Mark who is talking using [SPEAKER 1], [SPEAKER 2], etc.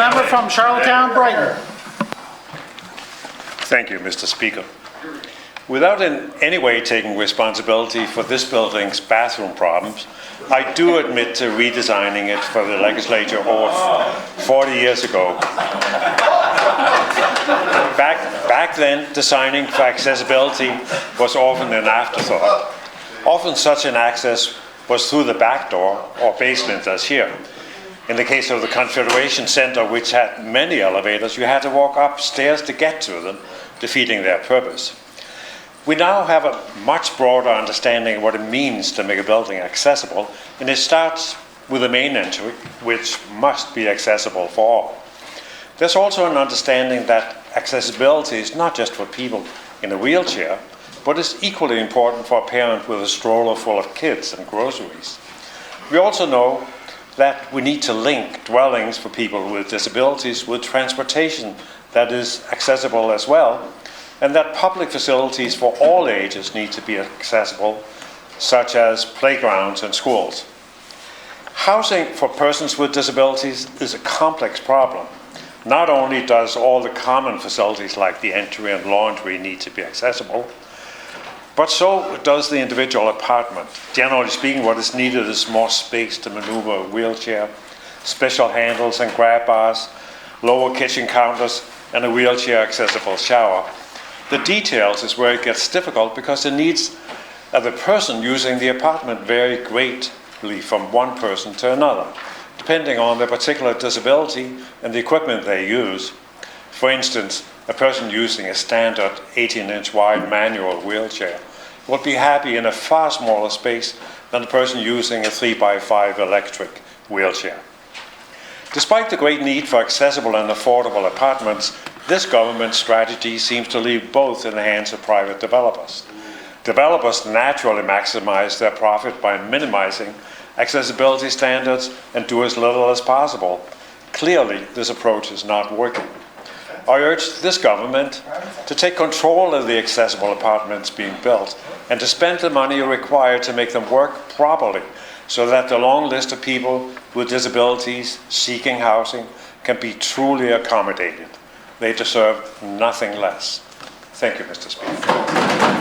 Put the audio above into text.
[SPEAKER 1] member from Charlottetown-Brighton.
[SPEAKER 2] Thank you, Mr. Speaker. Without in any way taking responsibility for this building's bathroom problems, I do admit to redesigning it for the legislature over 40 years ago. Back then, designing for accessibility was often an afterthought. Often such an access was through the back door or basement as here. In the case of the Confederation Center, which had many elevators, you had to walk upstairs to get to them, defeating their purpose. We now have a much broader understanding of what it means to make a building accessible, and it starts with the main entry, which must be accessible for all. There's also an understanding that accessibility is not just for people in a wheelchair, but is equally important for a parent with a stroller full of kids and groceries. We also know that we need to link dwellings for people with disabilities with transportation that is accessible as well, and that public facilities for all ages need to be accessible, such as playgrounds and schools. Housing for persons with disabilities is a complex problem. Not only does all the common facilities like the entry and laundry need to be accessible, but so does the individual apartment. Generally speaking, what is needed is more space to maneuver a wheelchair, special handles and grab bars, lower kitchen counters, and a wheelchair-accessible shower. The details is where it gets difficult because the needs of the person using the apartment vary greatly from one person to another, depending on their particular disability and the equipment they use. For instance, a person using a standard 18-inch wide manual wheelchair would be happy in a far smaller space than a person using a 3x5 electric wheelchair. Despite the great need for accessible and affordable apartments, this government strategy seems to leave both in the hands of private developers. Developers naturally maximize their profit by minimizing accessibility standards and do as little as possible. Clearly, this approach is not working. I urge this government to take control of the accessible apartments being built and to spend the money required to make them work properly so that the long list of people with disabilities seeking housing can be truly accommodated. They deserve nothing less. Thank you, Mr. Speaker.